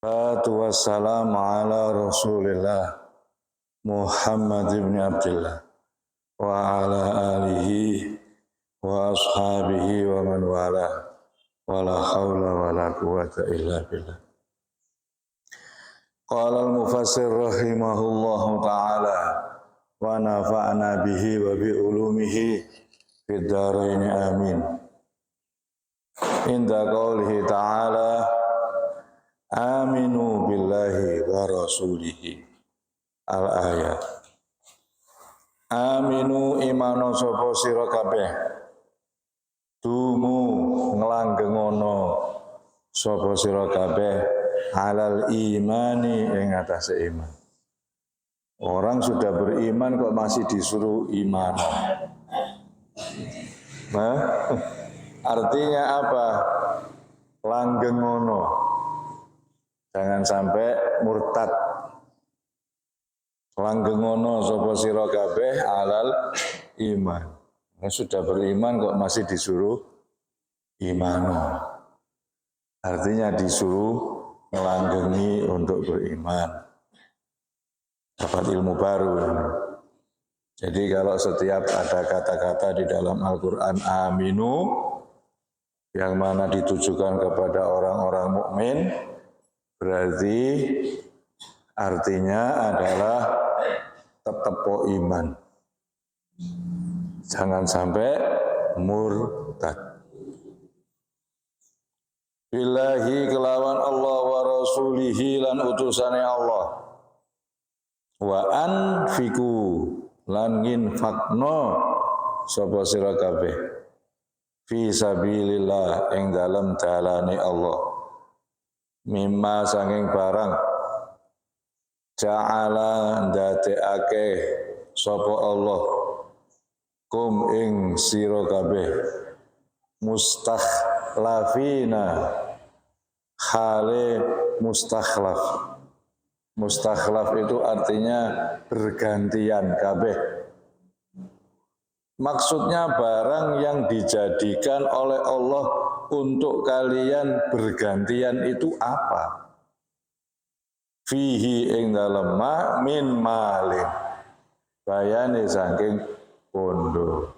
Salatu wassalamu ala Rasulillah Muhammad ibn Abdullah wa ala alihi wa ashabihi wa man wala wala hawla wala quwwata illa billah. Qala al-mufassir rahimahullahu ta'ala wa nafa'na bihi wa bi ulumihi fid dharain amin. Inda qaulihi ta'ala aminu billahi wa rasulihi al-ayat. Aminu imano sapa sira kabeh. Dumu nglanggengono sapa sira kabeh alal imani ing atase iman. Orang sudah beriman kok masih disuruh iman. Nah, artinya apa? Langgengono. Jangan sampai murtad. Langgengono sapa sira kabeh alal iman. Nah, sudah beriman kok masih disuruh imano. Artinya disuruh melanggengi untuk beriman. Dapat ilmu baru. Jadi kalau setiap ada kata-kata di dalam Al-Quran aminu yang mana ditujukan kepada orang-orang mukmin, berarti artinya adalah tetap iman. Jangan sampai murtad. Billahi kelawan Allah wa rasulihi lan utusane Allah. Wa anfiku lan nginfakno sapa sira kabeh fi sabilillah ing dalem dalane Allah. Mimma sanging barang ja'ala ndadeake sapa Allah kum ing sira kabeh mustakhlafina khale mustakhlaf. Mustakhlaf itu artinya bergantian kabeh. Maksudnya barang yang dijadikan oleh Allah untuk kalian bergantian itu apa? Fihi ing dalem min malin. Bayane saking bondo.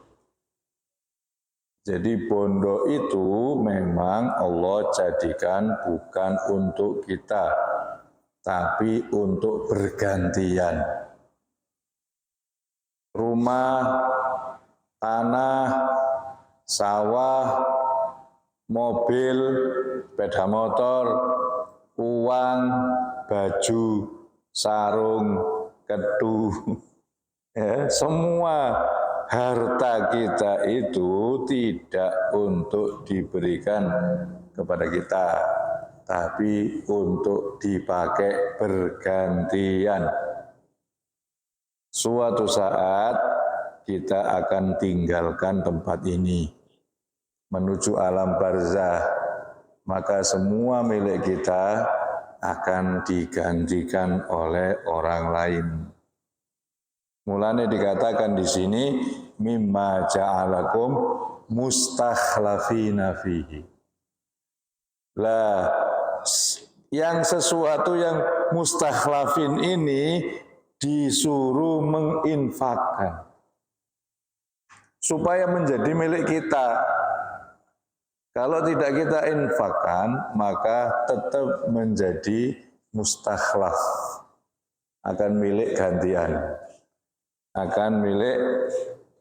Jadi bondo itu memang Allah jadikan bukan untuk kita, tapi untuk bergantian. Rumah, tanah, sawah, mobil, sepeda motor, uang, baju, sarung, ketu, ya, semua harta kita itu tidak untuk diberikan kepada kita, tapi untuk dipakai bergantian. Suatu saat kita akan tinggalkan tempat ini menuju alam barzah, maka semua milik kita akan digantikan oleh orang lain. Mulanya dikatakan di sini mimma ja'alakum mustakhlafina fihi. Lah, yang sesuatu yang mustakhlafin ini disuruh menginfakkan supaya menjadi milik kita. Kalau tidak kita infakkan, maka tetap menjadi mustakhlaf, akan milik gantian. Akan milik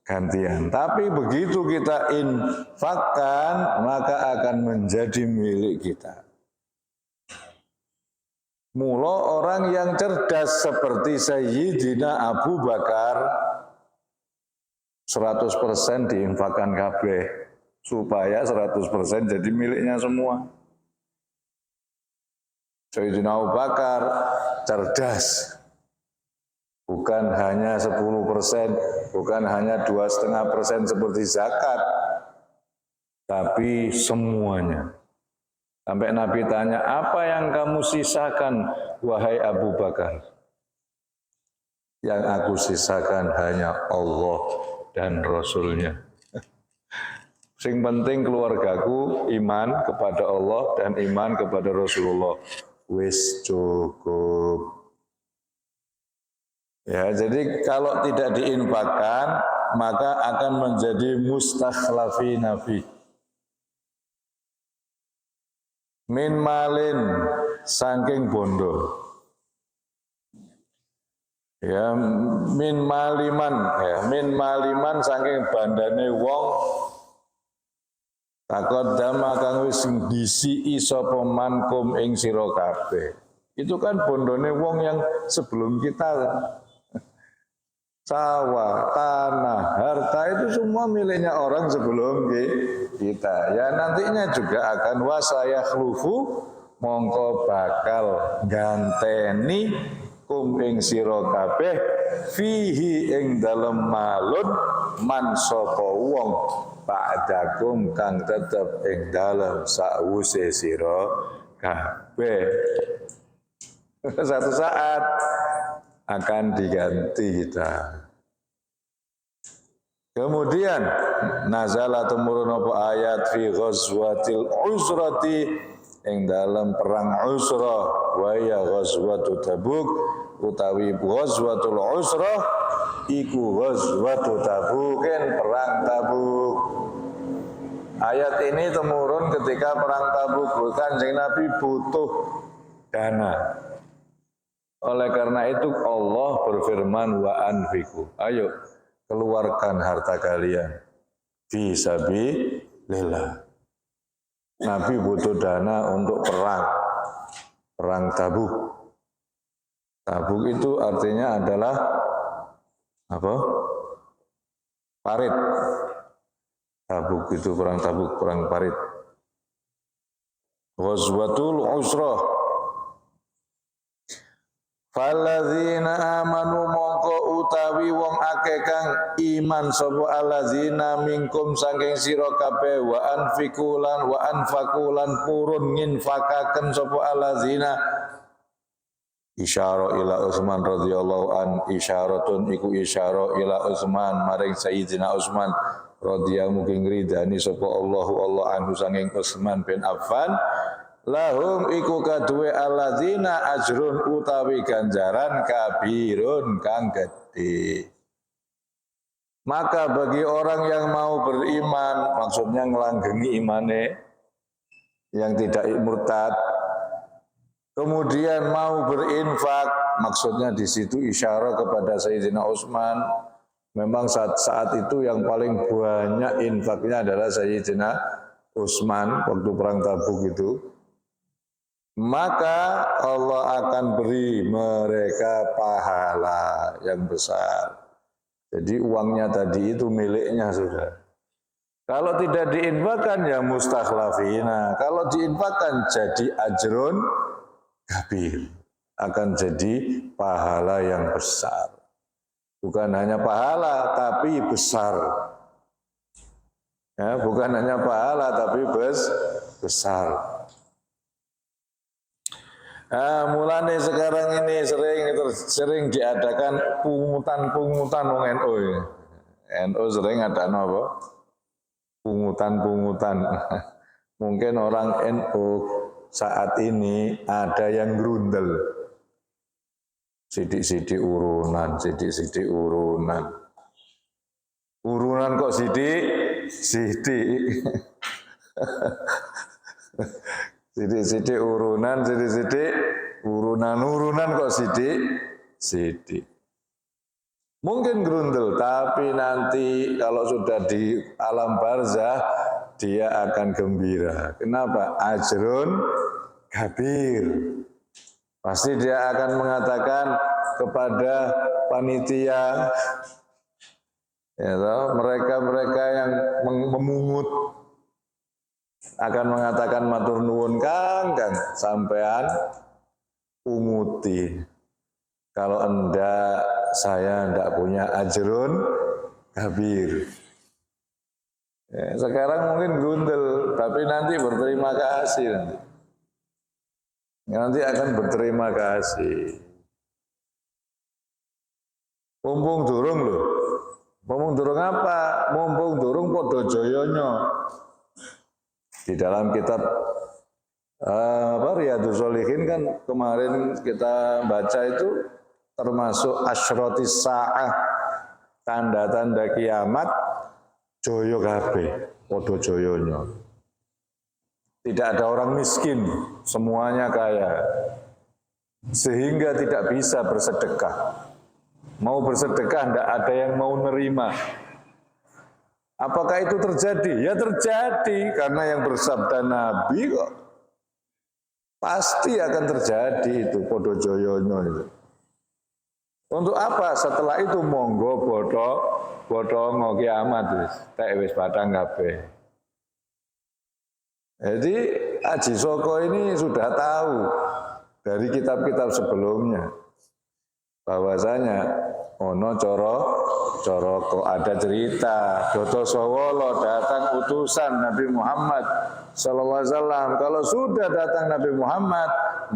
gantian. Tapi begitu kita infakkan, maka akan menjadi milik kita. Mula orang yang cerdas seperti Sayyidina Abu Bakar 100% diinfakkan kabeh supaya 100% jadi miliknya semua. Sayyidina Abu Bakar cerdas. Bukan hanya 10%, bukan hanya 2,5% seperti zakat, tapi semuanya. Sampai Nabi tanya, apa yang kamu sisakan, wahai Abu Bakar? Yang aku sisakan hanya Allah dan Rasulnya. Sing penting keluargaku iman kepada Allah dan iman kepada Rasulullah. wis cukup. Ya, jadi kalau tidak diinfakkan maka akan menjadi mustakhlafina fi. Min malin saking bondo. Ya, min maliman saking bandane wong takut dama kang wis disiki sapa mankum ing sira kabeh. Itu kan bondone wong yang sebelum kita. Sawah, tanah, harta itu semua miliknya orang sebelum kita. Ya nantinya juga akan wasaya khlufu mongko bakal ganteni kum ing sira kabeh fihi ing dalem malun man sapa wong ba'dakum kang tetep ing dalem sawuse sira kabeh. Satu saat akan diganti kita. Kemudian nazala tumurun apa ayat fi ghazwatil usrati ing dalam perang Usrah wa ya ghazwatu Tabuk utawi ghazwatul usrah iku ghazwatu Tabukin perang Tabuk. Ayat ini temurun ketika perang Tabuk, Kanjeng Nabi butuh dana. Oleh karena itu Allah berfirman wa anfiqu. Ayo keluarkan harta kalian fi sabilillah. Nabi butuh dana untuk perang Tabuk. Tabuk itu artinya adalah apa? Parit. Tabuk itu perang Tabuk, perang parit. Ghazwatul usrah. Faladzina amanu mongko utawi wong akeh kang iman sapa aladzina minkum saking sira kabeh wa anfikulan wa anfakulan purun nginfakaken sapa aladzina isyara ila Utsman radhiyallahu an isyaratun iku isyara ila Utsman maring Sayyidina Utsman radhiyallahu mugi ngridani sapa Allah anhu saking Utsman bin Affan lahum iku kaduwe alladzina ajrun utawi ganjaran kabirun kang gedhe. Maka bagi orang yang mau beriman, maksudnya ngelanggengi imane yang tidak murtad, kemudian mau berinfak, maksudnya di situ isyarat kepada Sayyidina Utsman. Memang saat itu yang paling banyak infaknya adalah Sayyidina Utsman waktu perang Tabuk itu. Maka Allah akan beri mereka pahala yang besar. Jadi uangnya tadi itu miliknya sudah. Kalau tidak diinfakkan ya mustakhlafina. Kalau diinfakkan jadi ajrun kabir. Akan jadi pahala yang besar. Bukan hanya pahala tapi besar. Ya, bukan hanya pahala tapi besar. Nah, mulane sekarang ini sering diadakan pungutan-pungutan wong NU. NU sering ada apa? Pungutan-pungutan. Mungkin orang NU saat ini ada yang grundel. Sidik-sidik urunan, sidik-sidik urunan. Urunan kok sidik? Sidik-sidik urunan, sidik-sidik urunan kok sidik. Mungkin grundel, tapi nanti kalau sudah di alam barzah dia akan gembira. Kenapa? Ajrun kabir. Pasti dia akan mengatakan kepada panitia, ya, mereka yang memungut akan mengatakan matur nuwun kang sampean punguti. Kalau enggak saya enggak punya ajrun kabir. Ya, sekarang mungkin grundel, tapi nanti berterima kasih nanti akan berterima kasih. Mumpung durung loh. Mumpung durung apa? Mumpung durung padha jayanya. Di dalam kitab Riyadhus Shalihin kan kemarin kita baca itu termasuk asyratis sa'ah, tanda-tanda kiamat, joyo kabeh, padha joyonya. Tidak ada orang miskin, semuanya kaya. Sehingga tidak bisa bersedekah. Mau bersedekah, tidak ada yang mau nerima. Apakah itu terjadi? Ya terjadi, karena yang bersabda Nabi kok. Pasti akan terjadi itu, podo joyonya itu. Untuk apa? Setelah itu monggo bodo kiamat wis, tek wis batang kabeh. Jadi Haji Soko ini sudah tahu dari kitab-kitab sebelumnya bahwasanya ono coro kok ada cerita Doto Sowolo datang utusan Nabi Muhammad sallallahu alaihi wasallam. Kalau sudah datang Nabi Muhammad,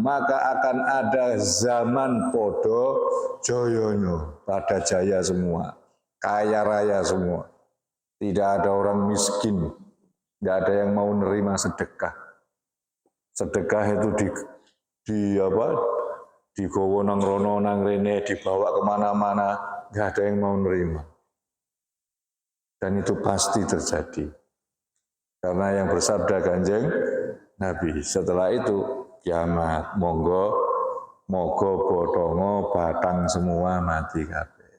maka akan ada zaman podo joyono, pada jaya semua, kaya raya semua. Tidak ada orang miskin, tidak ada yang mau nerima sedekah. Sedekah itu digowo nang rono nang rene, dibawa kemana-mana, nggak ada yang mau nerima. Dan itu pasti terjadi. Karena yang bersabda Kanjeng Nabi, setelah itu kiamat, mogo bodongo batang semua mati kabeh.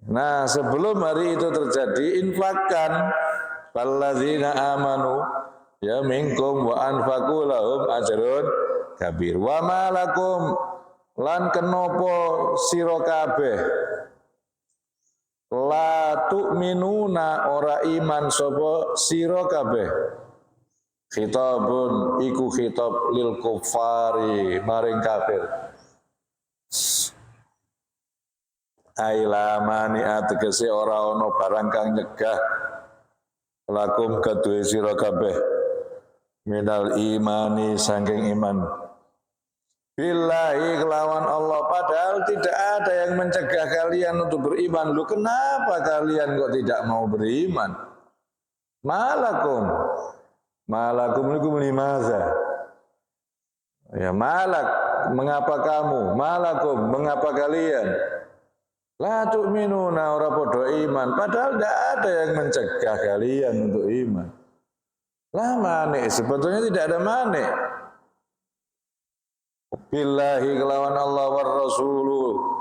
Nah, sebelum hari itu terjadi, infakkan walladzina amanu ya minkum wa anfaqu lahum ajrun kabir. Wa malakum lan kenopo sira kabeh la tu'minuna ora iman sapa sira kabeh. Khitabun iku khitab lil kufari maring kafir. Ailamani ategese ora ana barang kang nyegah lakum kedue sira kabeh minal imani saking iman billahi kelawan Allah, padahal tidak ada yang mencegah kalian untuk beriman. Lu kenapa kalian kok tidak mau beriman? Malakum limaza? Ya malak, mengapa kamu? Malakum, mengapa kalian? La tu'minuna ora podo iman, padahal tidak ada yang mencegah kalian untuk iman. Lah manik, sebetulnya tidak ada manik. Billahi kelawan Allah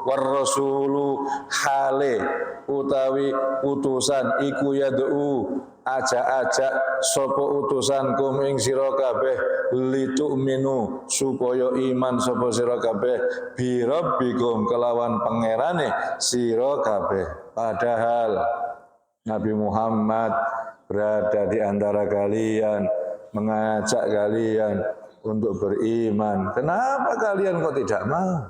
war rasulu hale utawi utusan iku yad'u ajak sapa utusan kum ing sira kabeh litu'minu supaya iman sapa sira kabeh bi rabbikum kelawan pangerane sira kabeh. Padahal Nabi Muhammad berada di antara kalian, mengajak kalian untuk beriman. Kenapa kalian kok tidak mau?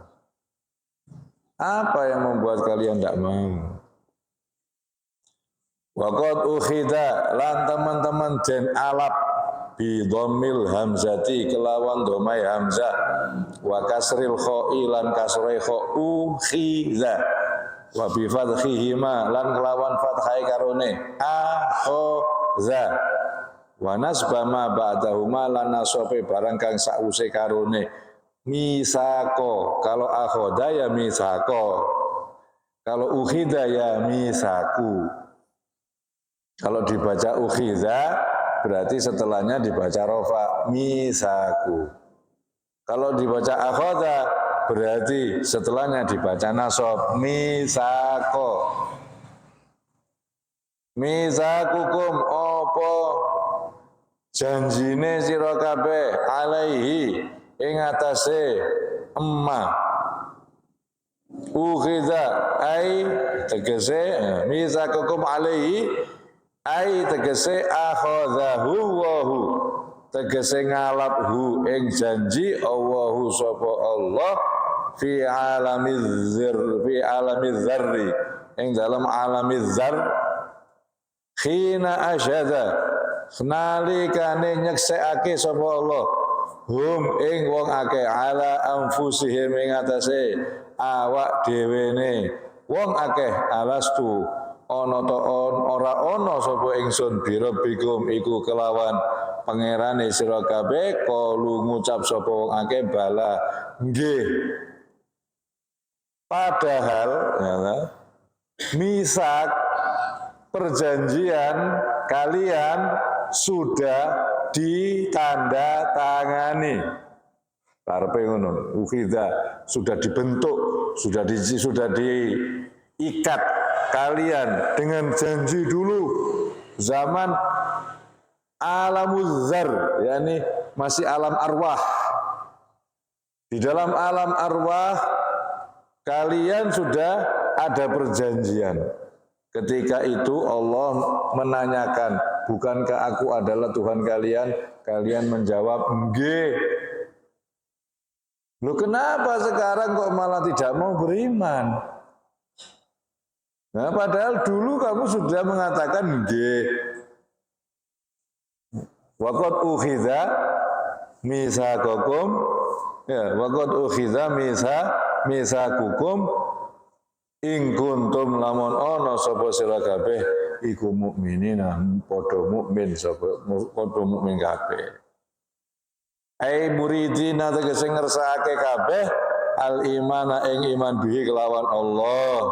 Apa yang membuat kalian tidak mau? Waqad ukhida lan teman-teman den alap bi dhammil hamzati kelawan domai hamzah wa kasril kha'i lan kasrai kha ukhiza wa bi fathihima lan kelawan fathai karone akhaza wa nasba ma ba'dahuma lan nasope barang kang sause karone misako. Kalau akhoda ya misako, kalau ukhida ya misaku. Kalau dibaca ukhida berarti setelahnya dibaca rofa misaku. Kalau dibaca akhoda berarti setelahnya dibaca nasob misako. Misakukum opo janjine sira kabeh alaihi ing atase emma ukhiza ai tegese misakukum alaihi ai tegese akhadhahu wahu tegese ngalaphu ing janji Allahu sapa Allah fi alamiz zarri ing dalam alamiz zar khina asyada nalikane nyeksekake sapa Allah hum ing wong akeh ala anfusihim ing atase awak dhewene wong akeh alastu ana ta ora ana sapa ingsun birabbikum iku kelawan pangerane sira kabeh kalu ngucap sapa wong akeh bala nggih. Padahal ya, misak perjanjian kalian sudah ditandatangani. Karepe ngono, ukhidha sudah dibentuk, sudah diikat kalian dengan janji dulu zaman alamuz zar, yakni masih alam arwah. Di dalam alam arwah kalian sudah ada perjanjian. Ketika itu Allah menanyakan, bukankah aku adalah Tuhan kalian? Kalian menjawab, nggih. Loh kenapa sekarang kok malah tidak mau beriman? Nah padahal dulu kamu sudah mengatakan nggih. Waqad ukhidha misaqakum, ya, waqad ukhidha misaqukum in kuntum lamun ana sapa sira kabeh iku mukminina, padha mukmin sapa padha mukmin kabeh. Ai muridina tegese ngersakake kabeh al imana ing iman bihi kelawan Allah.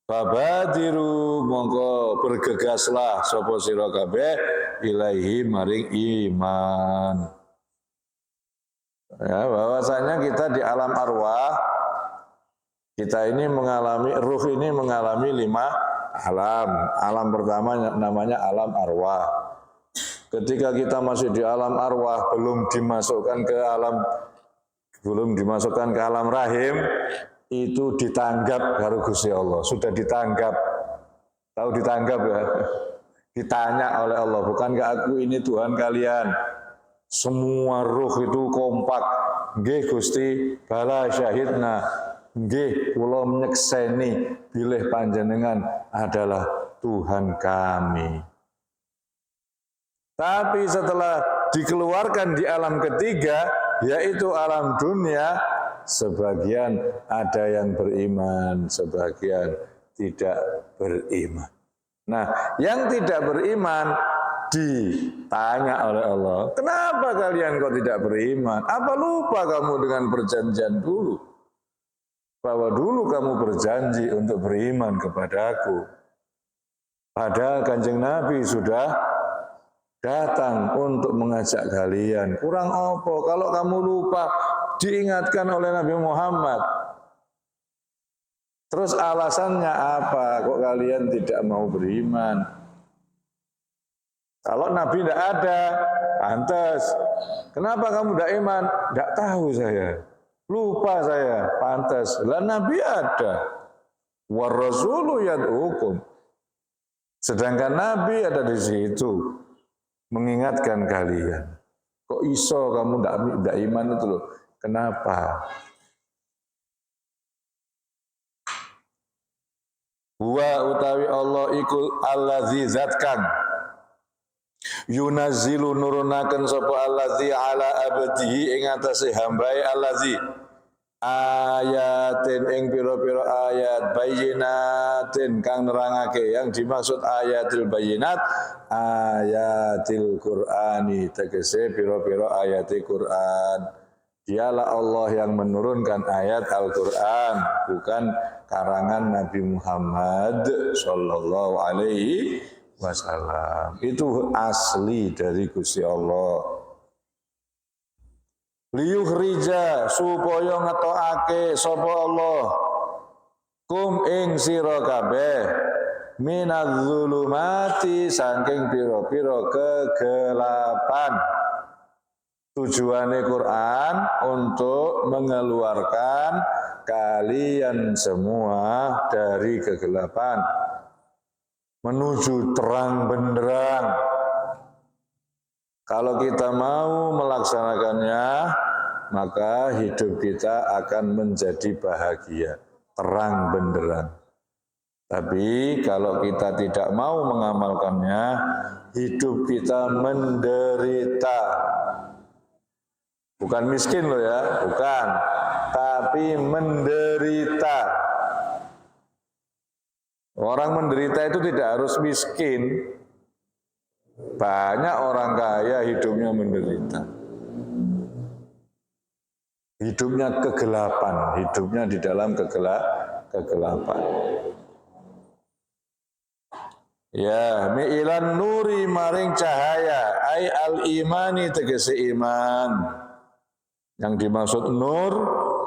Babadiru mongko bergegaslah sapa sira kabeh ilaihi maring iman. Ya, bahwasanya kita di alam arwah kita ini mengalami, ruh ini mengalami 5 alam. Alam pertama namanya alam arwah. Ketika kita masih di alam arwah, belum dimasukkan ke alam rahim, itu ditanggap karo Gusti Allah. Sudah ditanggap. Tahu ditanggap ya? Ditanya oleh Allah, bukankah aku ini Tuhan kalian? Semua ruh itu kompak. Nggih Gusti, bala syahidna. Nggih, kula nyekseni bilih panjenengan adalah Tuhan kami. Tapi setelah dikeluarkan di alam ketiga, yaitu alam dunia, sebagian ada yang beriman, sebagian tidak beriman. Nah, yang tidak beriman ditanya oleh Allah, kenapa kalian kok tidak beriman? Apa lupa kamu dengan perjanjian dulu? Bahwa dulu kamu berjanji untuk beriman kepadaku. Padahal Kanjeng Nabi sudah datang untuk mengajak kalian. Kurang apa kalau kamu lupa diingatkan oleh Nabi Muhammad. Terus alasannya apa kok kalian tidak mau beriman? Kalau Nabi tidak ada, pantas. Kenapa kamu tidak iman? Tidak tahu saya. Lupa saya, pantas. Lah Nabi ada. War rasulu yad'ukum. Sedangkan Nabi ada di situ mengingatkan kalian. Kok iso kamu tidak iman itu loh? Kenapa? Wa utawi Allah iku allazi zatkang yunazzilu nurunaken sapa allazi ala abdihi ing atase hambae allazi ayatin ing pira-pira ayat bayyinatin kang nerangake. Yang dimaksud ayatil bayyinat ayatil Qur'ani, tegese pira-pira ayati Qur'an. Dialah Allah yang menurunkan ayat Al-Qur'an, bukan karangan Nabi Muhammad sallallahu alaihi wasallam. Itu asli dari Gusti Allah. Liyukhrija supaya ngetokake sapa Allah kum ing sira kabeh minadz-zulumati saking pira-pira kegelapan. Tujuannya Quran untuk mengeluarkan kalian semua dari kegelapan menuju terang benderang. Kalau kita mau melaksanakannya, maka hidup kita akan menjadi bahagia, terang benderang. Tapi kalau kita tidak mau mengamalkannya, hidup kita menderita. Bukan miskin loh ya, bukan. Tapi menderita. Orang menderita itu tidak harus miskin. Banyak orang kaya hidupnya menderita. Hidupnya kegelapan, hidupnya di dalam kegelapan. Ya, mi'ilan nuri maring cahaya, ai al-imani tegese iman. Yang dimaksud nur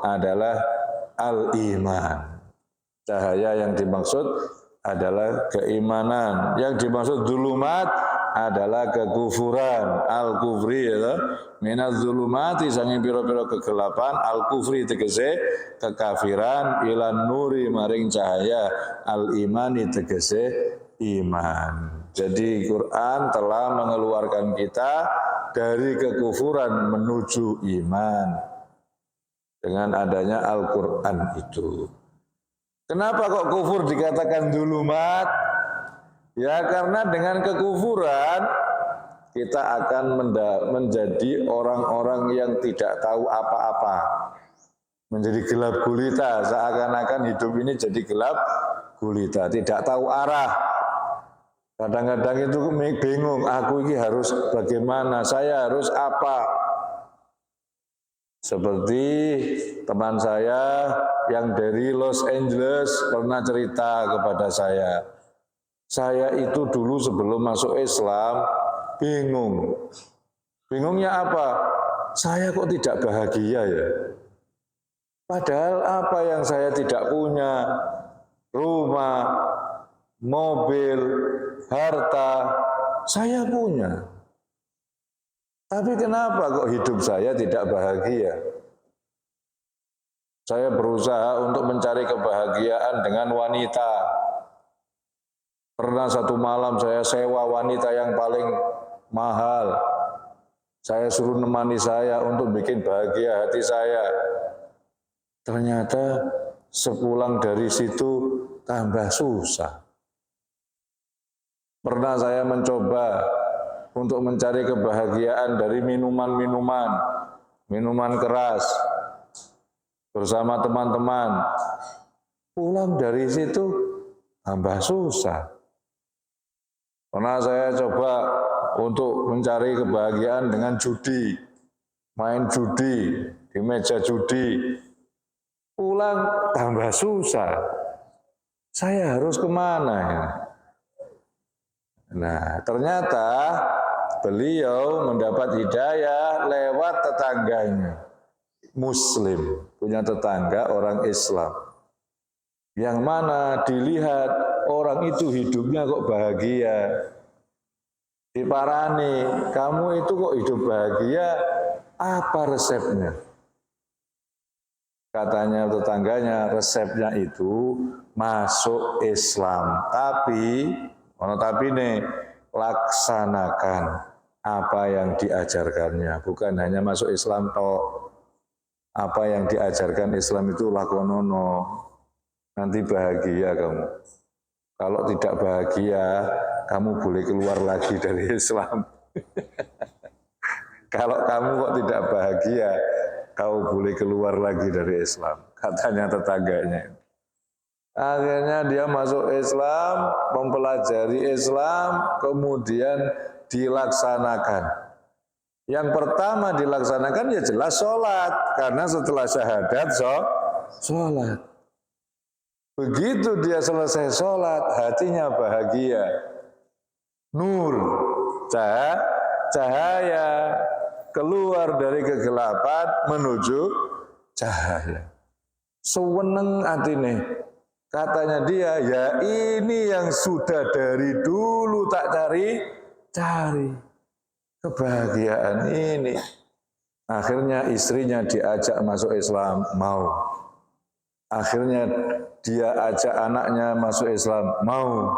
adalah al-iman. Cahaya yang dimaksud adalah keimanan. Yang dimaksud zulumat adalah kekufuran, al-kufri ya. Minaz zulumati sange pira-pira kegelapan, al-kufri tegese kekafiran, ilan nuri maring cahaya, al-imani tegese iman. Jadi Quran telah mengeluarkan kita dari kekufuran menuju iman dengan adanya Al-Quran itu. Kenapa kok kufur dikatakan zulumat? Ya karena dengan kekufuran kita akan menjadi orang-orang yang tidak tahu apa-apa. Menjadi gelap gulita, seakan-akan hidup ini jadi gelap gulita, tidak tahu arah. Kadang-kadang itu bingung, aku ini harus bagaimana, saya harus apa. Seperti teman saya yang dari Los Angeles pernah cerita kepada saya itu dulu sebelum masuk Islam bingung. Bingungnya apa? Saya kok tidak bahagia ya? Padahal apa yang saya tidak punya, rumah, mobil, harta, saya punya. Tapi kenapa kok hidup saya tidak bahagia? Saya berusaha untuk mencari kebahagiaan dengan wanita. Pernah satu malam saya sewa wanita yang paling mahal. Saya suruh nemani saya untuk bikin bahagia hati saya. Ternyata sepulang dari situ tambah susah. Pernah saya mencoba untuk mencari kebahagiaan dari minuman keras bersama teman-teman. Pulang dari situ tambah susah. Pernah saya coba untuk mencari kebahagiaan dengan judi, main judi di meja judi. Pulang tambah susah. Saya harus kemana ya? Nah, ternyata beliau mendapat hidayah lewat tetangganya, Muslim, punya tetangga orang Islam. Yang mana dilihat orang itu hidupnya kok bahagia. Diparani, kamu itu kok hidup bahagia, apa resepnya? Katanya tetangganya, resepnya itu masuk Islam. Tapi nih, laksanakan apa yang diajarkannya. Bukan hanya masuk Islam toh. Apa yang diajarkan Islam itu lakonono. Nanti bahagia kamu. Kalau tidak bahagia, kamu boleh keluar lagi dari Islam. Kalau kamu kok tidak bahagia, kamu boleh keluar lagi dari Islam. Katanya tetangganya. Akhirnya dia masuk Islam, mempelajari Islam, kemudian dilaksanakan. Yang pertama dilaksanakan ya jelas sholat, karena setelah syahadat sholat. Begitu dia selesai sholat, hatinya bahagia. Nur, cahaya, keluar dari kegelapan menuju cahaya. Seweneng atine. Katanya dia, ya ini yang sudah dari dulu tak cari. Kebahagiaan ini. Akhirnya istrinya diajak masuk Islam, mau. Akhirnya dia ajak anaknya masuk Islam, mau.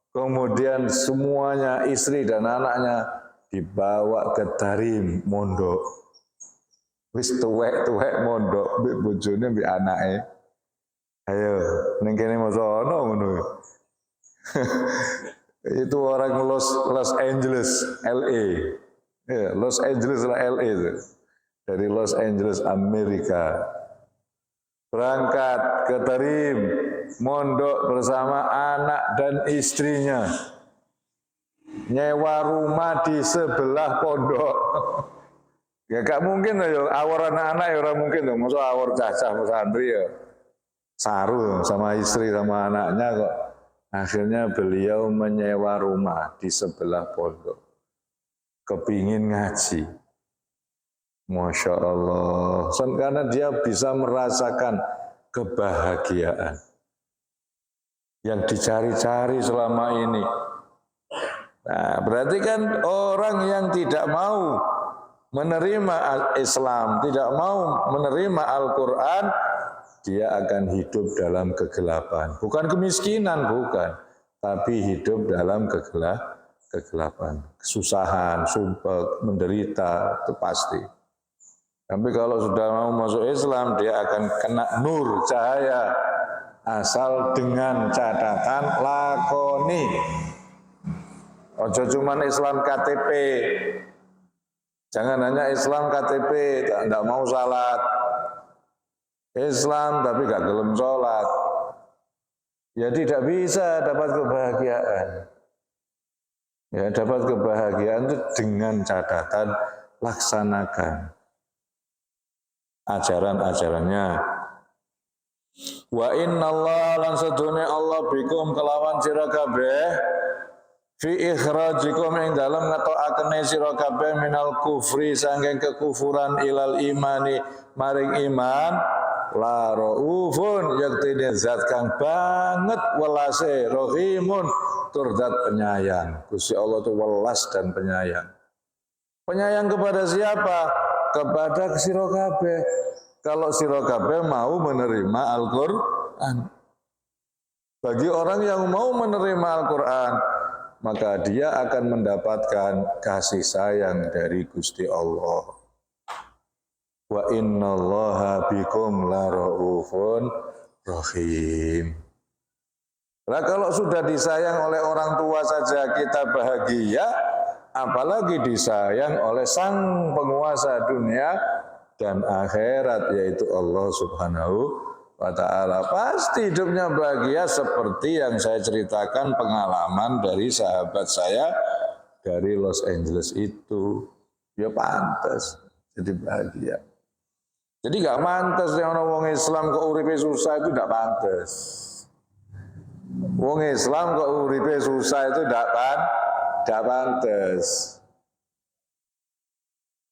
Kemudian semuanya istri dan anaknya dibawa ke Tarim mondok. Wis tuwek mondok, mbek bojone mbek anake. Ayo, ning kene moso ono ngono. Itu orang Los Angeles, LA. Ya, Los Angeles lah LA itu. Dari Los Angeles, Amerika. Berangkat ke Tarim, mondok bersama anak dan istrinya. nyewa rumah di sebelah pondok. Ya gak mungkin loh, awor anak-anak ya orang mungkin loh, maksud awor cacah santri ya saru sama istri sama anaknya kok. Akhirnya beliau menyewa rumah di sebelah pondok. Kepingin ngaji. Masya Allah. Karena dia bisa merasakan kebahagiaan yang dicari-cari selama ini. Nah, berarti kan orang yang tidak mau menerima Islam, tidak mau menerima Al-Quran, dia akan hidup dalam kegelapan. Bukan kemiskinan, bukan. Tapi hidup dalam kegelapan. Kesusahan, sumpah, menderita, itu pasti. Tapi kalau sudah mau masuk Islam, dia akan kena nur, cahaya. Asal dengan catatan lakoni. Ojo cuman Islam KTP. Jangan hanya Islam KTP, tidak mau salat. Islam tapi gak gelem sholat. Ya tidak bisa dapat kebahagiaan. Ya dapat kebahagiaan itu dengan catatan laksanakan ajaran-ajarannya. Wa innallaha lan sadune Allah bikum kelawan sira kabeh fi ikhrajikum ing dalem ngetokakene sira kabeh minal kufri saking kekufuran ilal imani maring iman la raufun yaktine zat kang banget welase rahimun tur zat penyayang. Gusti Allah itu welas dan penyayang. Penyayang kepada siapa? Kepada sira kabeh. Kalau sira kabeh mau menerima Al-Qur'an. Bagi orang yang mau menerima Al-Qur'an, maka dia akan mendapatkan kasih sayang dari Gusti Allah. Wa innallaha bikum la raufun rahim. Nah, kalau sudah disayang oleh orang tua saja kita bahagia, apalagi disayang oleh sang penguasa dunia dan akhirat, yaitu Allah Subhanahu wa ta'ala. Pasti hidupnya bahagia seperti yang saya ceritakan pengalaman dari sahabat saya dari Los Angeles itu. Ya pantas jadi bahagia. Jadi gak pantas yang orang Islam kok uripe susah itu gak pantas. Wong Islam kok uripe susah itu gak pantas.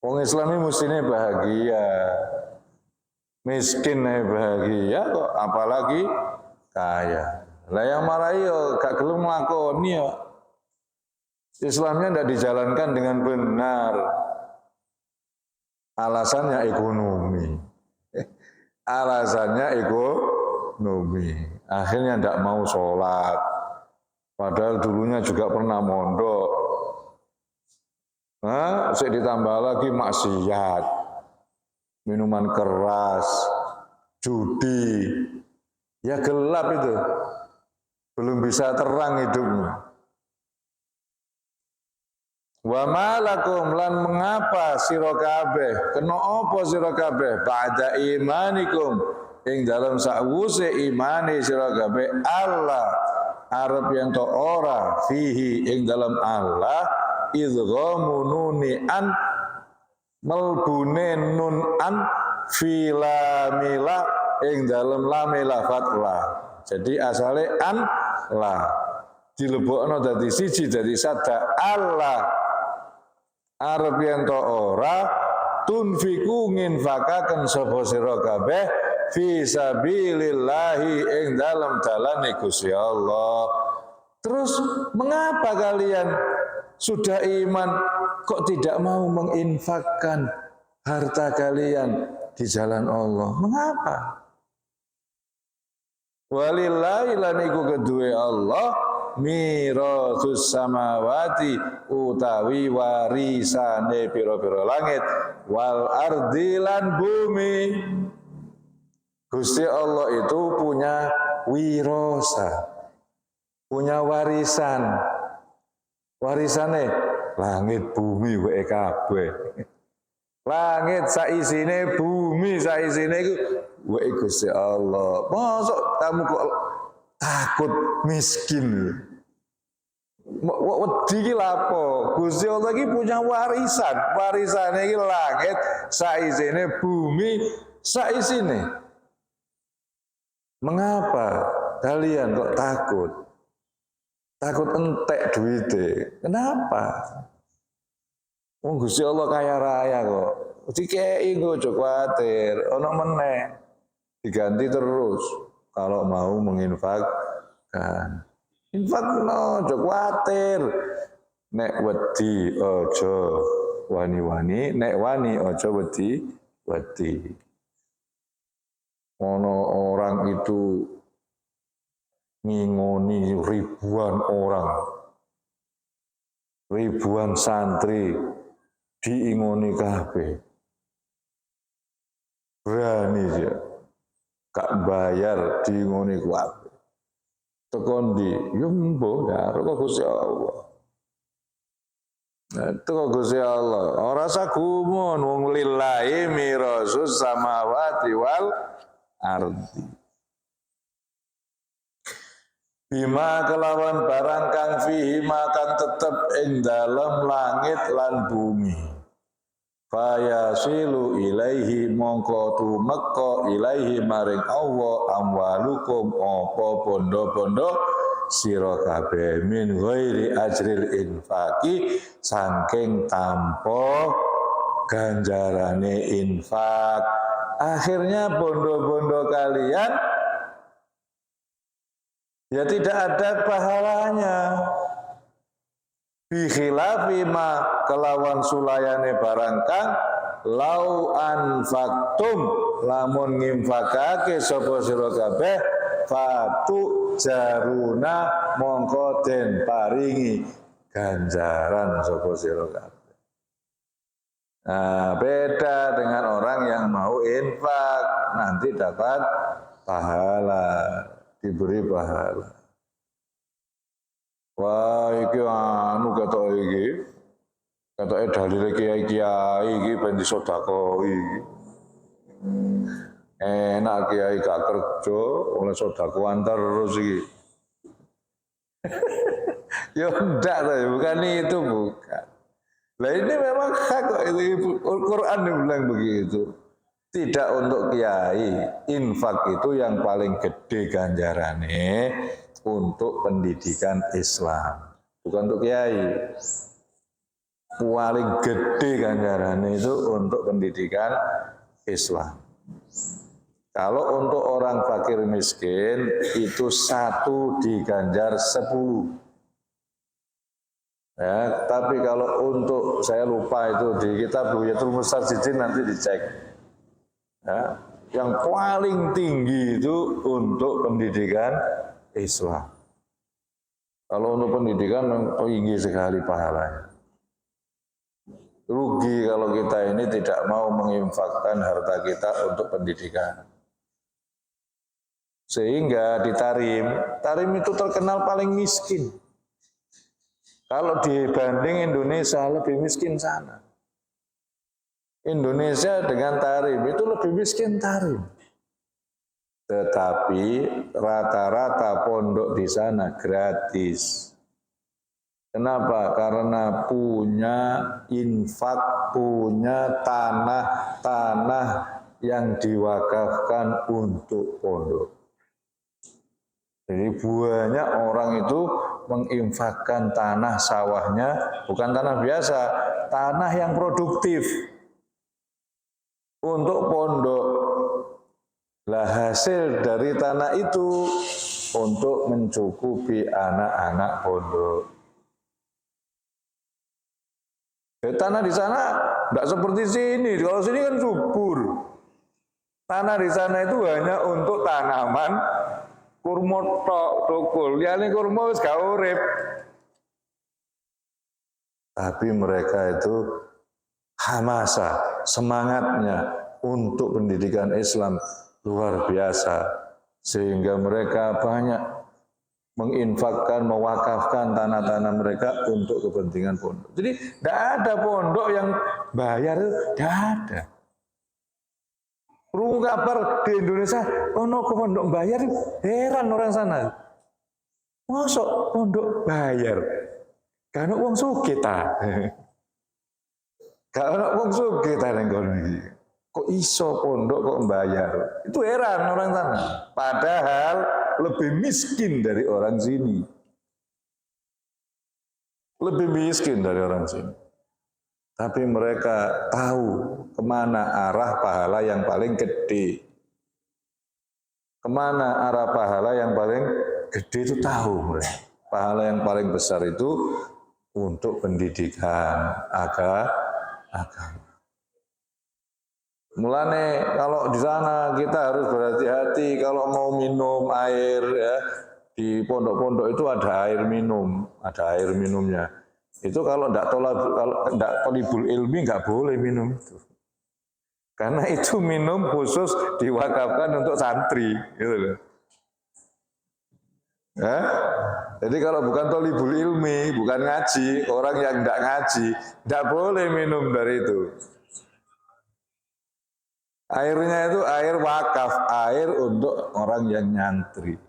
Wong Islam ini mestinya bahagia. Miskin bahagia kok, apalagi kaya. Lah yang marahi yo gak gelem nglakoni yo. Islamnya tidak dijalankan dengan benar. Alasannya ekonomi. Alasannya ekonomi. Akhirnya tidak mau sholat. Padahal dulunya juga pernah mondok. Saya ditambah lagi maksiat. Minuman keras, judi. Ya gelap itu. Belum bisa terang hidupnya. Wa malakum lan mengapa sira kabeh kena apa sira kabeh ba'da imanikum ing dalam sawuse imani sira kabeh Allah arep yen to ora fihi ing dalam Allah idghamu nuni an melbune nun an filamila ing dalam lamila fatla. Jadi asale an la dilebokno dadi siji dadi sada Allah arep yen to ora tunfiku nginfakaken sapa sira kabeh fi sabilillahi ing dalam dalane Gusti Allah. Terus mengapa kalian sudah iman kok tidak mau menginfakkan harta kalian di jalan Allah? Mengapa? Walillahi lan iku kedue Allah miratus samawati utawi warisane pira-pira langit wal ardi lan bumi. Gusti Allah itu punya wirasa, punya warisan. Warisane langit bumi wae kabeh. Langit saisine, bumi saisine iku wae Gusti Allah. Mosok kamu kok takut miskin? Wedi iki lapo? Gusti Allah iki punya warisan. Warisane iki langit saisine, bumi saisine. Mengapa kalian kok takut? Takut entek duite. Kenapa? Wong Gusti Allah kaya raya kok. Dikei kok aja kuwatir, ono meneh. Diganti terus kalau mau menginfakkan. Infakno aja kuwatir. Nek wedi aja wani-wani, nek wani aja wedi. Ono orang itu ngingoni ribuan orang, ribuan santri diingoni kabeh. Berani dia, gak bayar diingoni kabeh. Tekon di, ya mbo ya, kok Gusti Allah. Itu kok Gusti Allah. Ora sagumun wong lillahi mirasus samawati wal ardi. Bima kelawan barang kang fihi makan tetep ing dalem langit lan bumi. Fayasilu ilaihi mongko tumeka ilaihi maring Allah amwalukum apa bondo-bondo sira kabeh min ghairi ajril infaqi saking tanpa ganjarane infak. Akhirnya bondo-bondo kalian ya tidak ada pahalanya. Bi khilafi ma kelawan sulayane barang kang lau anfaktum lamun nginfakake sapa sira kabeh fatu jaruna mongko den paringi ganjaran sapa sira kabeh. Nah, beda dengan orang yang mau infak, nanti dapat pahala, diberi pahala. Wah, iki anu kata iki dalile kiai-kiai iki ben disodakoi iki. Enak kiai gak kerja, oleh sodakoan terus iki. Ya enggak, bukan itu, bukan. Lah ini memang hak kok, itu Al-Quran bilang begitu. Tidak untuk kiai, infak itu yang paling gede ganjarannya untuk pendidikan Islam, bukan untuk kiai. Paling gede ganjarannya itu untuk pendidikan Islam. Kalau untuk orang fakir miskin itu 1 diganjar 10. Ya, tapi kalau untuk saya lupa itu di kitab Buyatul Mustarsyidin nanti dicek. Ya, yang paling tinggi itu untuk pendidikan Islam. Kalau untuk pendidikan tinggi sekali pahalanya. Rugi kalau kita ini tidak mau menginfakkan harta kita untuk pendidikan. Sehingga di Tarim itu terkenal paling miskin. Kalau dibanding Indonesia lebih miskin sana. Indonesia dengan Tarim itu lebih miskin Tarim. Tetapi rata-rata pondok di sana gratis. Kenapa? Karena punya infak, punya tanah yang diwakafkan untuk pondok. Jadi banyak orang itu menginfakkan tanah sawahnya, bukan tanah biasa, tanah yang produktif untuk pondok. Lah hasil dari tanah itu untuk mencukupi anak-anak pondok. Tanah di sana tidak seperti sini. Kalau sini kan subur. Tanah di sana itu hanya untuk tanaman kurma tok tukul. Liyane kurma wis gak urip. Tapi mereka itu hamasa, semangatnya untuk pendidikan Islam luar biasa, sehingga mereka banyak menginfakkan, mewakafkan tanah-tanah mereka untuk kepentingan pondok. Jadi tidak ada pondok yang bayar, tidak ada. Rungu kabar di Indonesia, ono pondok bayar, heran orang sana. Masuk pondok bayar, Gak ono wong sugih ta. Gak ono wong sugih ta ning kono iki. Kok iso pondok kok bayar? Itu heran orang sana. Padahal lebih miskin dari orang sini. Lebih miskin dari orang sini. Tapi mereka tahu kemana arah pahala yang paling gede. Kemana arah pahala yang paling gede itu tahu mereka. Pahala yang paling besar itu untuk pendidikan agama. Mulane kalau di sana kita harus berhati-hati kalau mau minum air ya, di pondok-pondok itu ada air minum, ada air minumnya. Itu kalau tidak tolibul ilmi nggak boleh minum itu. Karena itu minum khusus diwakafkan untuk santri, gitu loh. Ya? Jadi kalau bukan tolibul ilmi, bukan ngaji, orang yang tidak ngaji, tidak boleh minum dari itu. Airnya itu air wakaf, air untuk orang yang nyantri.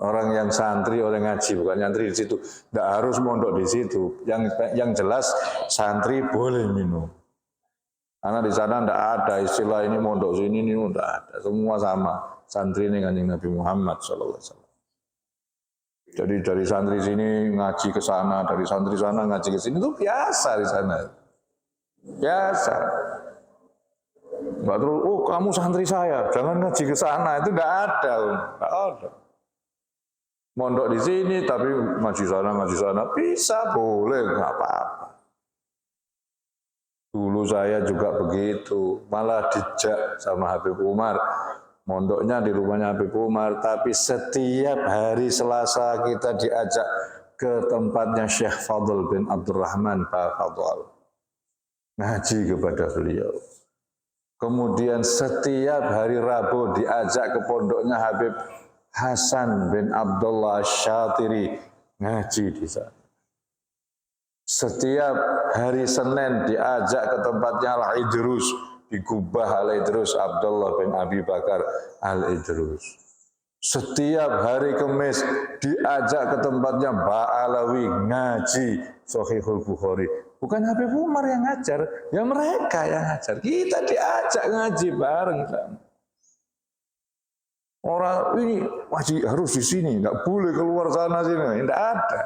Orang yang santri, orang ngaji, bukan nyantri di situ. Tidak harus mondok di situ. Yang jelas santri boleh minum. Karena di sana tidak ada istilah ini mondok sini, ini tidak ada. Semua sama. Santri ini Kanjeng Nabi Muhammad SAW. Jadi dari santri sini ngaji ke sana, dari santri sana ngaji ke sini, itu biasa di sana. Biasa. Enggak terus, oh kamu santri saya, jangan ngaji ke sana. Itu tidak ada. Tidak ada. Mondok di sini, tapi ngaji sana. Bisa, boleh, nggak apa-apa. Dulu saya juga begitu, malah dijak sama Habib Umar. Mondoknya di rumahnya Habib Umar, tapi setiap hari Selasa kita diajak ke tempatnya Syekh Fadl bin Abdurrahman Pak Fadl. Ngaji kepada beliau. Kemudian setiap hari Rabu diajak ke pondoknya Habib Hasan bin Abdullah Syatiri, ngaji di sana. Setiap hari Senin diajak ke tempatnya Al-Idrus, di Kubah Al-Idrus, Abdullah bin Abi Bakar Al-Idrus. Setiap hari Kamis diajak ke tempatnya Ba'alawi, ngaji Sahihul Bukhari. Bukan Habib Umar yang ngajar, ya mereka yang ngajar. Kita diajak ngaji bareng sama. Orang ini wajib harus di sini, nggak boleh keluar sana sini, tidak ada.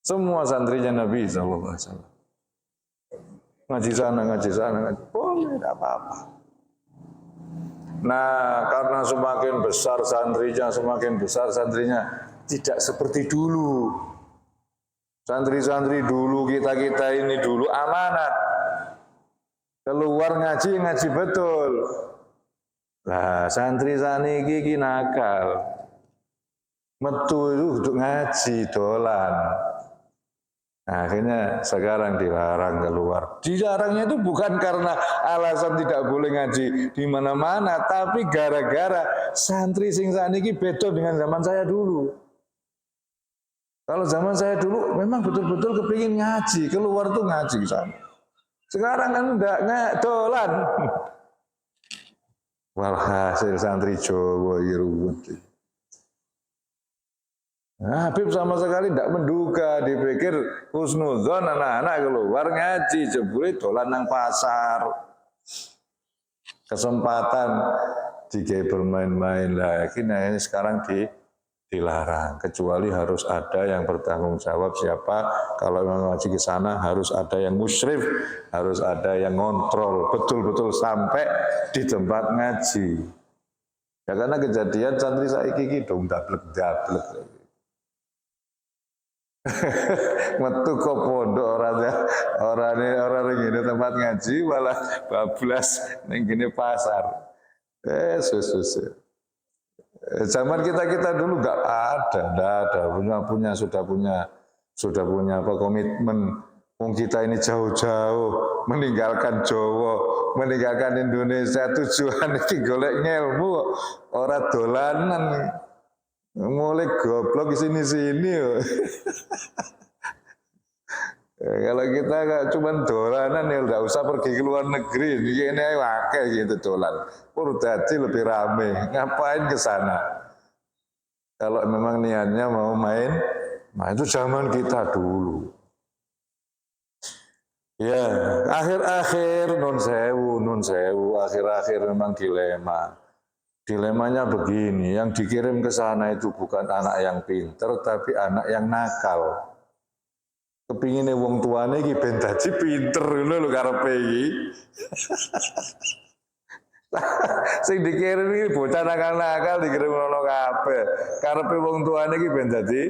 Semua santrinya Nabi SAW. Ngaji sana, ngaji. Boleh, tidak apa-apa. Nah, karena semakin besar santrinya, tidak seperti dulu. Santri-santri dulu, kita ini dulu amanat. Keluar ngaji betul. Lah, santri saniki nakal. Metu itu untuk ngaji, dolan. Nah, akhirnya sekarang dilarang keluar. Dilarangnya itu bukan karena alasan tidak boleh ngaji di mana-mana, tapi gara-gara santri sing saniki beda dengan zaman saya dulu. Kalau zaman saya dulu memang betul-betul kepingin ngaji, keluar tuh ngaji ke sana. Sekarang kan enggak dolan. Walhasil santri Jawa ruwet. Nah, Habib sama sekali tidak menduga, dipikir husnudzon anak-anak keluar ngaji, jebule dolan nang pasar. Kesempatan digawe bermain-main lah, ini sekarang dilarang, kecuali harus ada yang bertanggung jawab. Siapa? Kalau memang ngaji ke sana harus ada yang musyrif, harus ada yang ngontrol betul-betul sampai di tempat ngaji. Ya karena kejadian santri saiki dong dablek. Metu kok pondok orang ngene tempat ngaji malah bablas ning gene pasar. Zaman kita dulu enggak ada, sudah punya apa komitmen. Wong kita ini jauh-jauh meninggalkan Jawa, meninggalkan Indonesia, tujuan iki golek ilmu ora dolanan. Mulai goblok sini. Kalau kita nggak cuma dolanan ya nggak usah pergi ke luar negeri. Ini wakil gitu dolan. Purwodadi lebih rame. Ngapain ke sana? Kalau memang niatnya mau main Nah itu zaman kita dulu. Ya, akhir-akhir nun sewu, akhir-akhir memang dilema. Dilemanya begini, yang dikirim ke sana itu bukan anak yang pinter, tapi anak yang nakal. Kepingine wong tuane iki ben dadi pinter ngono lho karepe iki. Sing dikirim iki bocah nakal-nakal dikirim ngono kabeh. Karepe wong tuane iki ben dadi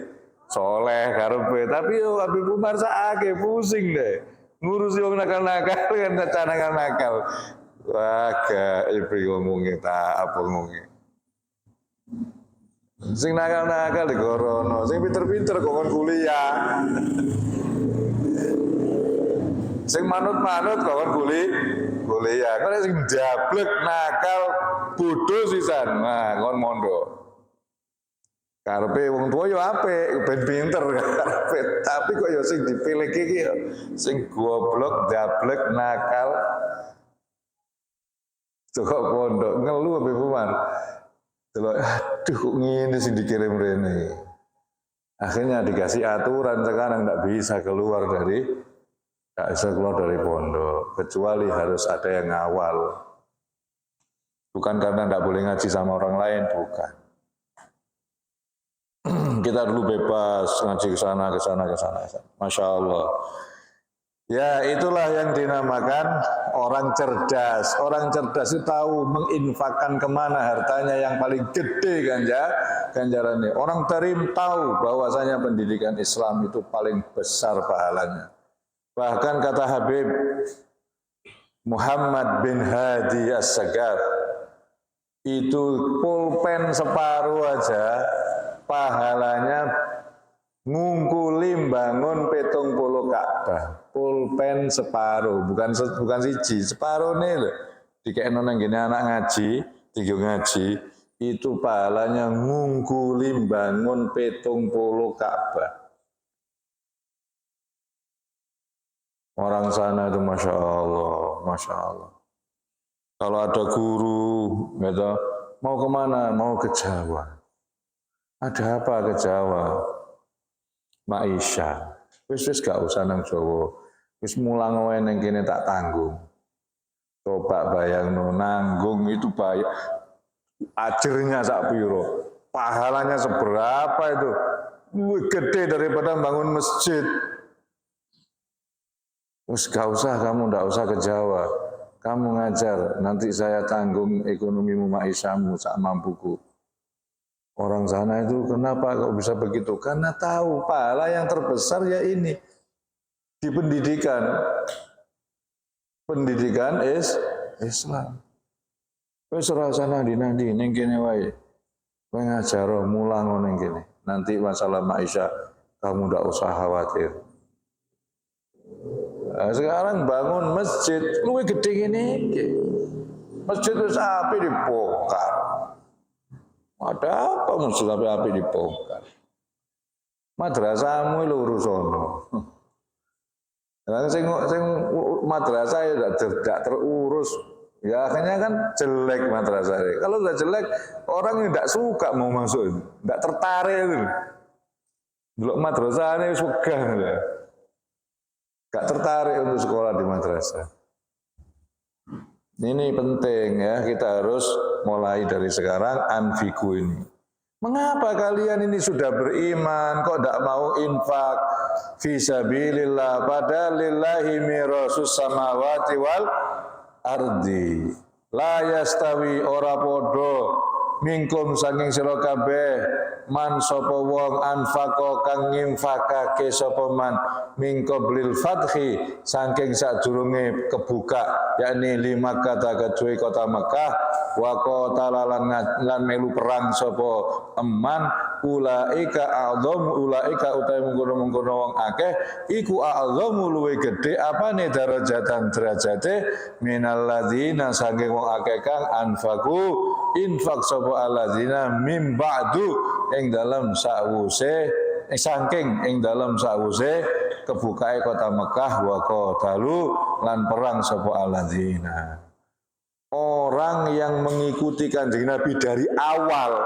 soleh karepe, tapi yo Habib Umar sakake pusing deh. Ngurusi wong nakal-nakal kan cara nakal-nakal. Wah, gaib ngomongnya tak apa ngomongnya. Sing nakal-nakal digorono, sing pinter-pinter kok kuliah. Sing manut-manut kok kuliah. Kalau sing jablek nakal bodoh sisan, nah kon mondok. Karepe wong tua yo apik, ben pinter karepe, tapi kok yo sing dipilih iki yo sing goblok, jablek, nakal. Kok pondok ngeluh Habib Umar. Delok aduh kok ngene sing dikirim rene. Akhirnya dikasih aturan sekarang enggak bisa keluar dari pondok, kecuali harus ada yang ngawal. Bukan karena enggak boleh ngaji sama orang lain, bukan. Kita dulu bebas ngaji ke sana. Masya Allah. Ya itulah yang dinamakan orang cerdas. Orang cerdas itu tahu menginfakkan kemana hartanya yang paling gede ganjarannya. Orang tarim tahu bahwasanya pendidikan Islam itu paling besar pahalanya. Bahkan kata Habib Muhammad bin Hadi As-Sagaf, itu pulpen separuh aja pahalanya ngungkuli bangun 70 Ka'bah. Pulpen separuh, bukan siji, separuh nih loh. Dikekno nang gini anak ngaji, tiga ngaji, itu pahalanya ngungkuli bangun 70 Ka'bah. Orang sana itu Masya Allah. Kalau ada guru, gitu, mau kemana? Mau ke Jawa. Ada apa ke Jawa? Maisha. Wis gak usah nang Jawa. Wis mulang wae ning kene tak tanggung. Coba bayangno nanggung itu bayar ajirnya sak piro? Pahalanya seberapa itu? Gede daripada bangun masjid. Wis gak usah kamu, ndak usah ke Jawa. Kamu ngajar, nanti saya tanggung ekonomimu maishamu sak mampuku. Orang sana itu kenapa kok bisa begitu? Karena tahu pahala yang terbesar ya ini di pendidikan. Pendidikan Islam. Wis ora sana ndi ning kene wae. Kowe ngajaro mulang ning kene. Nanti masalah maisha kamu ndak usah khawatir. Nah, sekarang bangun masjid luwih gede ngene iki. Masjid wis api dibongkar. Ada apa musuh api dibongkar? Madrasahmu lho urusono. Nah, sing madrasah ya tidak terurus. Ya akhirnya kan jelek madrasah. Kalau sudah jelek, orang yang tidak suka mau masuk, tidak tertarik itu. Dulu madrasah ini suka, gak tertarik untuk sekolah di madrasah. Ini penting ya, kita harus mulai dari sekarang anfiku ini. Mengapa kalian ini sudah beriman kok tidak mau infak fisabilillah padahal lillahi mirasus samawati wal ardi la yastawi ora podo mingkum saking sira kabeh man sapa wong anfaqa kang nginfakake sapa man mingko blil fathi saking sadurunge kebuka yakni lima kata kedue kota Mekah wa qatala lan melu perang sapa eman ulaika utahe mungkono wong akeh iku a'dhamu luwe gedhe apane darajatan derajate minalladzina saking wong akeh kang anfaku infak sapa alladzina mim ba'du ing dalam sawuse saking ing dalam sawuse kebukae kota Mekah wa qatalu lan perang sapa alladzina. Orang yang mengikuti Kanjeng Nabi dari awal,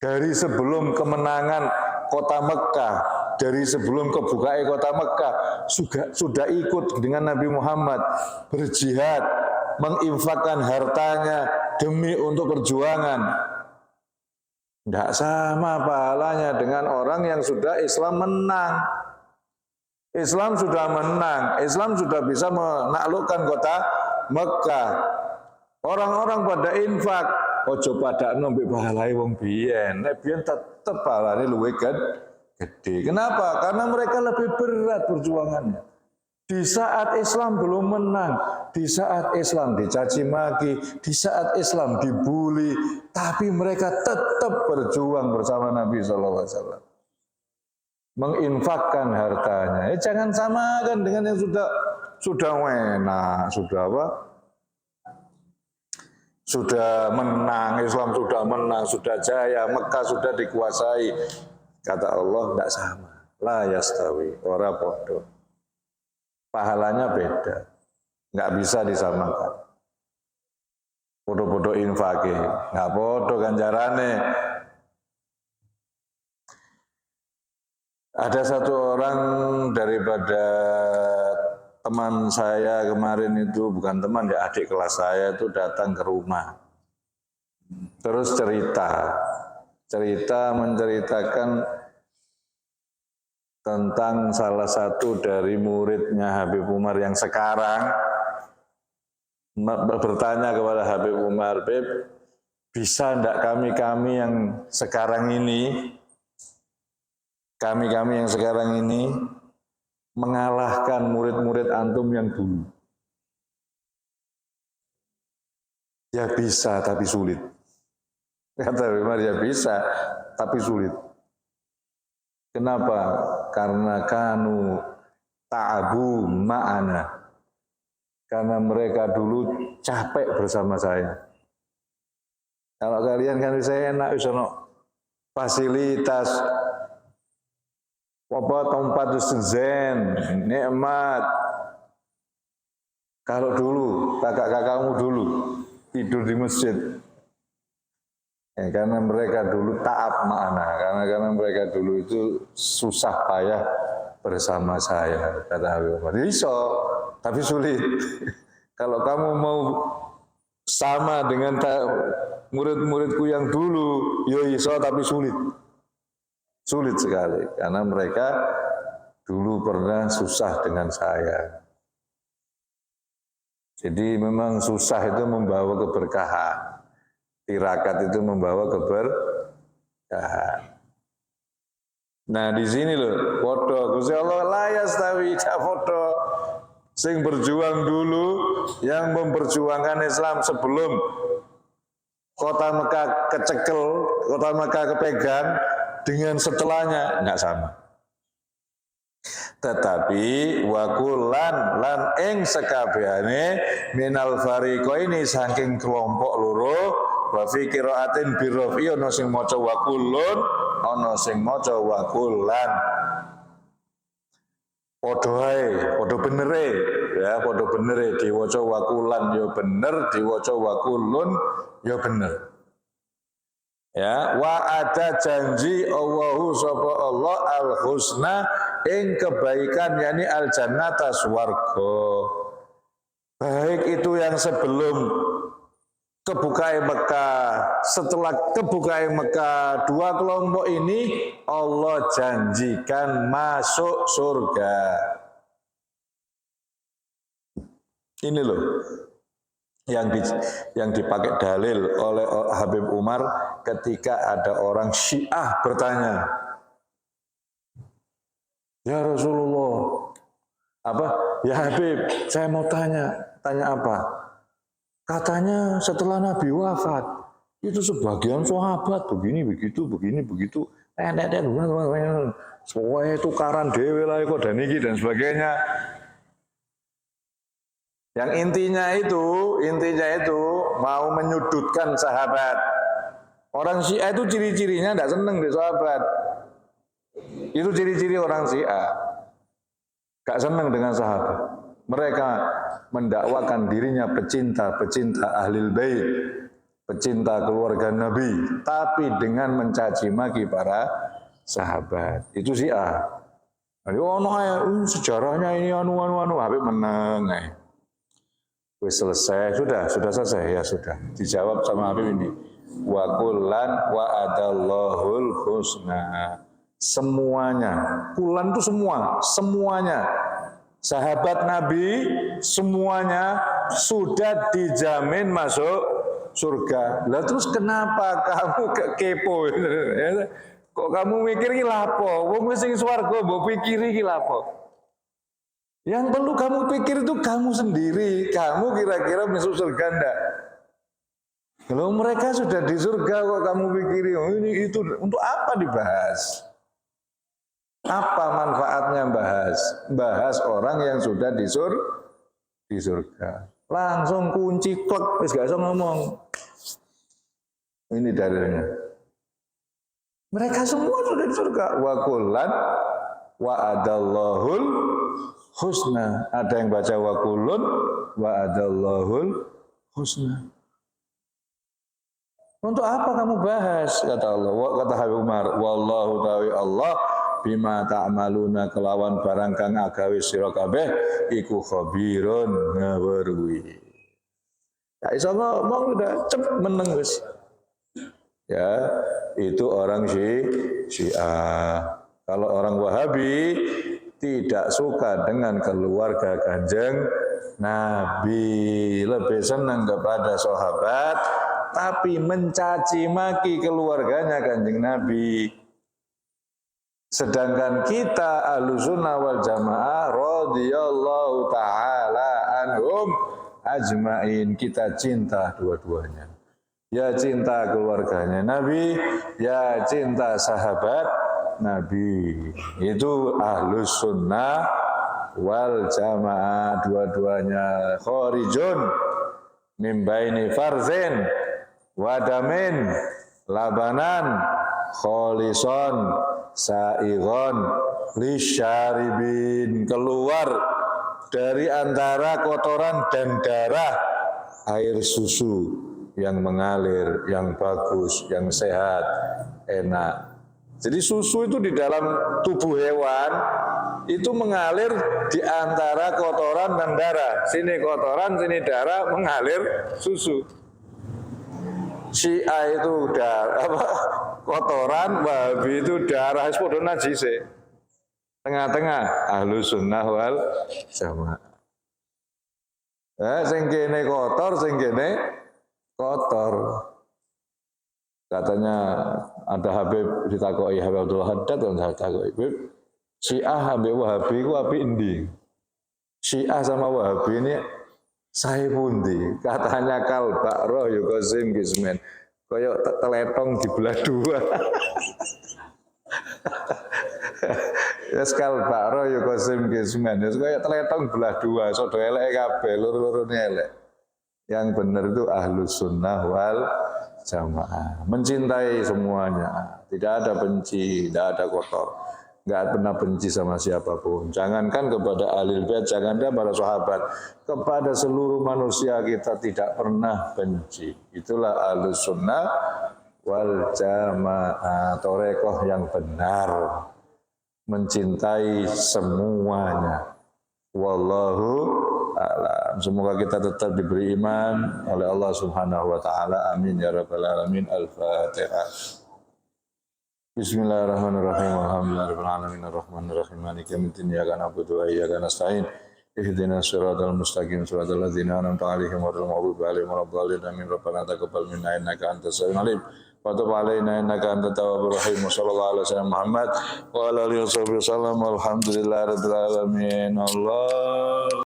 dari sebelum kemenangan kota Mekah, dari sebelum kebukaan kota Mekah sudah ikut dengan Nabi Muhammad berjihad, menginfakkan hartanya demi untuk perjuangan. Tidak sama pahalanya dengan orang yang sudah Islam menang. Islam sudah menang, Islam sudah bisa menaklukkan kota Mekah. Orang-orang pada infak, ojo pada nombek pahalai wong biyen. Nek biyen tetep pahalane luwih gede. Kenapa? Karena mereka lebih berat perjuangannya. Di saat Islam belum menang, di saat Islam dicaci maki, di saat Islam dibully, tapi mereka tetap berjuang bersama Nabi SAW. Menginfakkan hartanya. Jangan samakan dengan yang sudah enak, sudah apa? Sudah menang, Islam sudah menang, sudah jaya, Mekah sudah dikuasai. Kata Allah, tidak sama. La yastawi, ora podo. Pahalanya beda. Nggak bisa disamakan. Podo-podo infake, nggak podo ganjarane. Ada satu orang daripada teman saya kemarin itu, bukan teman ya, adik kelas saya itu datang ke rumah. Terus menceritakan tentang salah satu dari muridnya Habib Umar yang sekarang, bertanya kepada Habib Umar, Habib, bisa enggak kami yang sekarang ini mengalahkan murid-murid antum yang dulu? Ya bisa, tapi sulit. Kata Umar, ya bisa, tapi sulit. Kenapa? Karena kanu ta'abu ma'ana. Karena mereka dulu capek bersama saya. Kalau kalian kan saya enak, bisa fasilitas, tempat zen, nikmat. Kalau dulu, kakak-kakakmu dulu tidur di masjid. Karena mereka dulu taat ma'ana, karena mereka dulu itu susah payah bersama saya, kata Habib Umar. Iso, tapi sulit. Kalau kamu mau sama dengan murid-muridku yang dulu, yo iso tapi sulit. Sulit sekali, karena mereka dulu pernah susah dengan saya. Jadi memang susah itu membawa keberkahan. Tirakat itu membawa keberkahan. Nah di sini loh, podo Gusti Allah la yastawi podo. Sing berjuang dulu, yang memperjuangkan Islam sebelum kota Mekah kecekel, kota Mekah kepegang, dengan setelahnya enggak sama. Tetapi wakulan lan ing sekabehane minal fariqaini saking kelompok loro wa fi qiraatin birrafi ana sing maca wakulun ana sing maca wakulan. Padha ae, padha benere ya, padha benere diwaca wakulan ya bener, diwaca wakulun ya bener. Ya, wa ada janji Allahu sapa Allah al husna ing kebaikan, yakni al jannata swarga. Baik itu yang sebelum kebukaan Mekah, setelah kebukaan Mekah, dua kelompok ini Allah janjikan masuk surga. Ini loh yang dipakai dalil oleh Habib Umar ketika ada orang Syiah bertanya, ya Rasulullah, apa? Ya Habib, saya mau tanya apa? Katanya setelah Nabi wafat, itu sebagian sahabat begini begitu, semuanya tukaran dewe lah kok dan iki dan sebagainya. Yang intinya itu mau menyudutkan sahabat. Orang Syiah itu ciri-cirinya tidak senang di sahabat. Itu ciri-ciri orang Syiah. Gak senang dengan sahabat. Mereka mendakwakan dirinya pecinta Ahlul Bait, pecinta keluarga Nabi, tapi dengan mencaci maki para sahabat. Itu Syiah. Sejarahnya ini anu habis menang. Wis selesai, sudah selesai ya sudah. Dijawab sama Habib ini. Wa kullan wa'adallahul husna. Semuanya, kulan itu semuanya. Sahabat Nabi semuanya sudah dijamin masuk surga. Lah terus kenapa kamu kepo? Kok kamu mikir iki lapo? Wong wis sing swarga mbok pikiri iki lapo? Yang perlu kamu pikir itu kamu sendiri. Kamu kira-kira masuk surga enggak? Kalau mereka sudah di surga kok kamu pikiri, oh ini itu untuk apa dibahas? Apa manfaatnya bahas orang yang sudah di surga? Langsung kunci klek, wis gak usah ngomong. Ini dalilnya. Mereka semua sudah di surga. Wa kullan wa'adallahul husna. Ada yang baca wa kullun wa'adallahul husna. Untuk apa kamu bahas? Kata Allah. Kata Habib Umar, wallahu ta'ala Allah bima ta'maluna kelawan barang kang agawe sira kabeh iku khabirun ngaweruhi. Ya iso ngomong udah cepet meneng wis. Ya, itu orang Syiah. Kalau orang Wahabi tidak suka dengan keluarga Kanjeng Nabi, lebih senang kepada sahabat, tapi mencaci maki keluarganya Kanjeng Nabi. Sedangkan kita Ahlussunnah wal Jamaah radhiyallahu taala anhum ajmain, kita cinta dua-duanya. Ya cinta keluarganya Nabi, ya cinta sahabat Nabi. Itu Ahlussunnah wal Jamaah, dua-duanya kharijun min baini farzin wadamin labanan kholison sa'igon lisyaribin, keluar dari antara kotoran dan darah air susu yang mengalir, yang bagus, yang sehat, enak. Jadi susu itu di dalam tubuh hewan itu mengalir di antara kotoran dan darah. Sini kotoran, sini darah, mengalir susu. Syiah itu kotoran, Wahabi itu darah, sepodo najise. Tengah-tengah Ahlussunnah wal Jamaah. Sing kene kotor, sing kene kotor. Katanya ada Habib ditakoki Habib Abdul Haddad kan ditakoki, "Habib, Syiah ambek Wahabi ku api endi?" Syiah sama Wahabi ini saya pundi? Katanya kalbak roh yukosim kismen. Koyok teletong dibelah dua. Yes kalbak roh yukosim kismen. Yes koyok teletong belah dua. Sodo elek kabeh, loro-lorone elek. Yang benar itu Ahlussunnah wal Jamaah. Mencintai semuanya. Tidak ada benci, tidak ada kotor. Enggak pernah benci sama siapapun. Jangankan kepada Ahlul Bait, jangankan para sahabat, kepada seluruh manusia kita tidak pernah benci. Itulah Ahlussunnah wal Jamaah, thariqah yang benar. Mencintai semuanya. Wallahu a'lam. Semoga kita tetap diberi iman oleh Allah Subhanahu wa taala. Amin ya rabbal alamin. Al-Fatihah. Bismillahirrahmanirrahim. Alhamdulillahirabbil alamin arrahmanir rahim maliki yaumiddin iyyaka na'budu wa iyyaka nasta'in ihdinas siratal mustaqim siratal ladzina an'amta 'alaihim ghairil maghdubi 'alaihim waladdallin amin. Rabbana taqabbal minna innaka antas samiul 'alim wa tub 'alaina innaka antat tawwabur rahim. Shallallahu alaihi wasallam Muhammad wa ala alihi wasallam. Alhamdulillahirabbil alamin. Allah